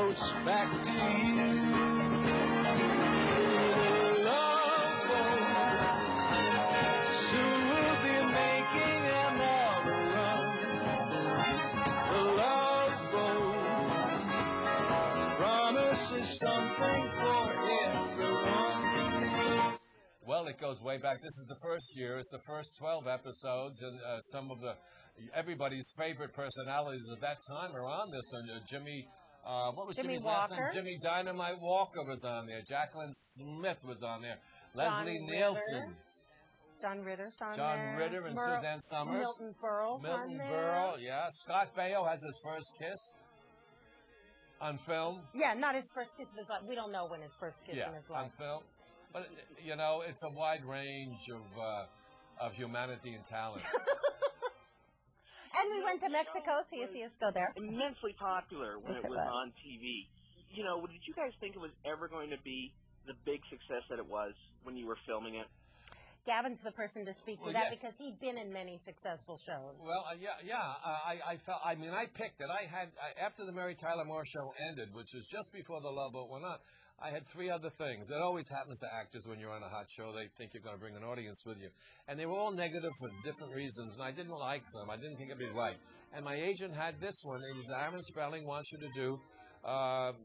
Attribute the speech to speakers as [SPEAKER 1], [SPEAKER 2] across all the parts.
[SPEAKER 1] floats back to you. Love boat, soon we'll be making another run. The love boat promises something for everyone.
[SPEAKER 2] Well, it goes way back. This is the first year. It's the first 12 episodes, and some of everybody's favorite personalities at that time are on this. Jimmy, what was Jimmy's last name? Jimmy Dynamite Walker was on there. Jacqueline Smith was on there. Leslie Nielsen.
[SPEAKER 3] John Ritter's on there.
[SPEAKER 2] John Ritter and Suzanne Summers.
[SPEAKER 3] Milton Berle's on there.
[SPEAKER 2] Berle, yeah. Scott Baio has his first kiss on film.
[SPEAKER 3] Yeah, not his first kiss in his life. We don't know when his first kiss in his life.
[SPEAKER 2] On film. But, you know, it's a wide range of humanity and talent.
[SPEAKER 3] And we went to Mexico, so you see us go there.
[SPEAKER 4] Immensely popular when it was on TV. You know, did you guys think it was ever going to be the big success that it was when you were filming it?
[SPEAKER 3] Gavin's the person to speak to that because he'd been in many successful shows.
[SPEAKER 2] Well, I felt. I mean, I picked it. After the Mary Tyler Moore show ended, which was just before the Love Boat went on. I had 3 other things. It always happens to actors when you're on a hot show. They think you're going to bring an audience with you. And they were all negative for different reasons, and I didn't like them. I didn't think it'd be right. And my agent had this one. It was Aaron Spelling wants you to do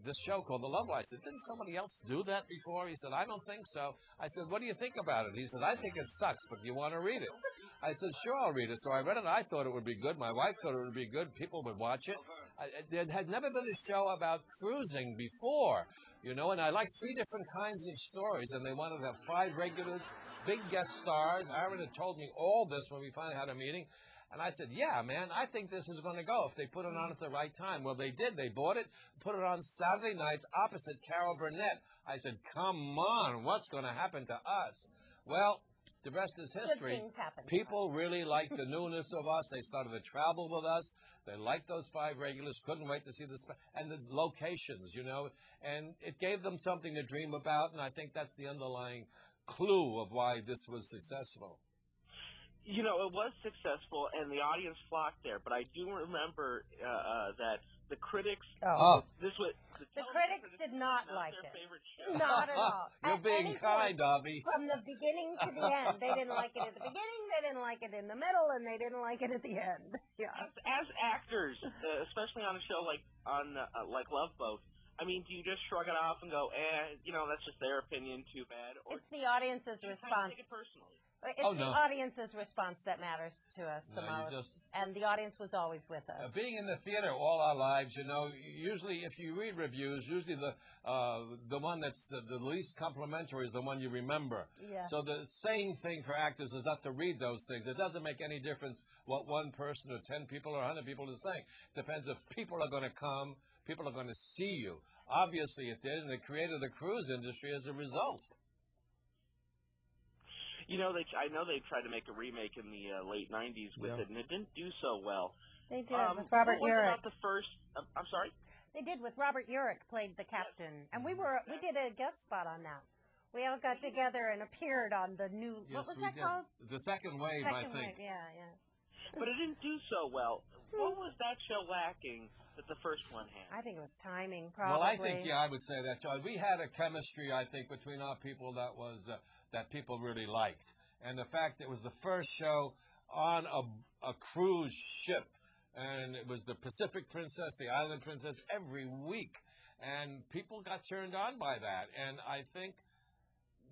[SPEAKER 2] this show called The Love Life. I said, didn't somebody else do that before? He said, I don't think so. I said, what do you think about it? He said, I think it sucks, but you want to read it? I said, sure, I'll read it. So I read it. I thought it would be good. My wife thought it would be good. People would watch it. There had never been a show about cruising before, you know, and I liked 3 different kinds of stories, and they wanted to have 5 regulars, big guest stars. Aaron had told me all this when we finally had a meeting, and I said, yeah, man, I think this is going to go if they put it on at the right time. Well, they did. They bought it, put it on Saturday nights opposite Carol Burnett. I said, come on, what's going to happen to us? Well, the rest is history.
[SPEAKER 3] Good things happen.
[SPEAKER 2] People really liked the newness of us. They started to travel with us. They liked those 5 regulars. Couldn't wait to see this. And the locations, you know. And it gave them something to dream about. And I think that's the underlying clue of why this was successful.
[SPEAKER 4] You know, it was successful, and the audience flocked there. But I do remember that the critics.
[SPEAKER 3] The critics did not like it. Not at all.
[SPEAKER 2] You're being kind, Avi.
[SPEAKER 3] From the beginning to the end, they didn't like it at the beginning. They didn't like it in the middle, and they didn't like it at the end. Yeah.
[SPEAKER 4] As actors, especially on a show like Love Boat, I mean, do you just shrug it off and go, you know, that's just their opinion, too bad? Or
[SPEAKER 3] it's the audience's response.
[SPEAKER 4] Take it personally.
[SPEAKER 3] It's the audience's response that matters to us the most, and the audience was always with us.
[SPEAKER 2] Being in the theater all our lives, you know, usually if you read reviews, usually the one that's the least complimentary is the one you remember.
[SPEAKER 3] Yeah.
[SPEAKER 2] So the same thing for actors is not to read those things. It doesn't make any difference what one person or 10 people or 100 people are saying. It depends if people are going to come, people are going to see you. Obviously it did, and it created the cruise industry as a result.
[SPEAKER 4] You know, I know they tried to make a remake in the late 90s with it, and it didn't do so well.
[SPEAKER 3] They did, with Robert Urich.
[SPEAKER 4] About the first, I'm sorry?
[SPEAKER 3] They did, with Robert Urich played the captain. And we did a guest spot on that. We all got together and appeared on the new, what was that called?
[SPEAKER 2] The Second Wave, I think.
[SPEAKER 3] Yeah.
[SPEAKER 4] But it didn't do so well. What was that show lacking that the first one had?
[SPEAKER 3] I think it was timing, probably.
[SPEAKER 2] Well, I think, I would say that, John. We had a chemistry, I think, between our people that was that people really liked. And the fact that it was the first show on a cruise ship, and it was the Pacific Princess, the Island Princess, every week. And people got turned on by that. And I think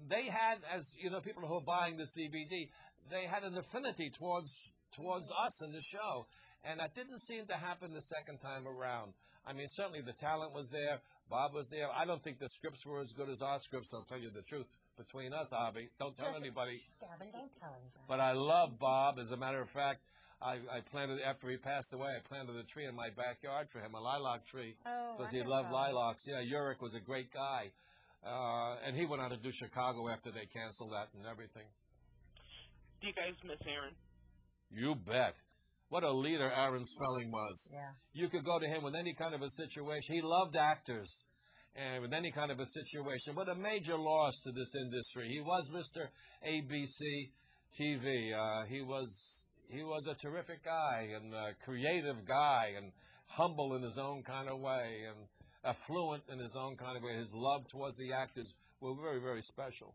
[SPEAKER 2] they had, as, you know, people who are buying this DVD, they had an affinity towards us in the show. And that didn't seem to happen the second time around. I mean, certainly the talent was there. Bob was there. I don't think the scripts were as good as our scripts, I'll tell you the truth. Between us, Avi. Don't tell anybody.
[SPEAKER 3] Gavin, don't tell anybody.
[SPEAKER 2] But I love Bob. As a matter of fact, I planted, after he passed away, I planted a tree in my backyard for him, a lilac tree. Because he loved lilacs. Yeah, Urich was a great guy. And he went on to do Chicago after they canceled that and everything.
[SPEAKER 4] Do you guys miss Aaron?
[SPEAKER 2] You bet. What a leader Aaron Spelling was.
[SPEAKER 3] Yeah.
[SPEAKER 2] You could go to him with any kind of a situation. He loved actors. And with any kind of a situation. What a major loss to this industry. He was Mr. ABC TV. He was a terrific guy and a creative guy and humble in his own kind of way. And affluent in his own kind of way. His love towards the actors were very, very special.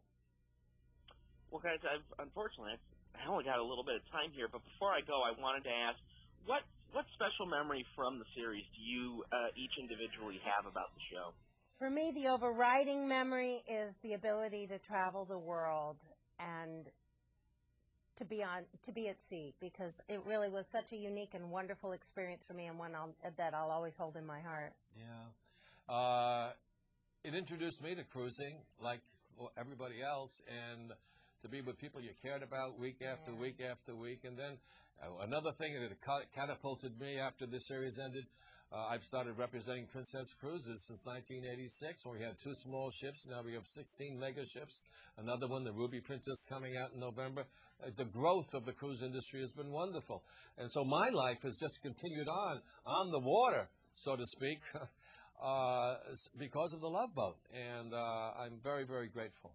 [SPEAKER 4] Well, guys, unfortunately, I only got a little bit of time here, but before I go, I wanted to ask, what special memory from the series do you each individually have about the show?
[SPEAKER 3] For me, the overriding memory is the ability to travel the world and to be at sea, because it really was such a unique and wonderful experience for me, and one that I'll always hold in my heart.
[SPEAKER 2] Yeah. It introduced me to cruising, like everybody else, and to be with people you cared about week after week after week. And then another thing that catapulted me after this series ended, I've started representing Princess Cruises since 1986, when we had 2 small ships. Now we have 16 mega ships. Another one, the Ruby Princess, coming out in November. The growth of the cruise industry has been wonderful. And so my life has just continued on the water, so to speak, because of the Love Boat. And I'm very, very grateful.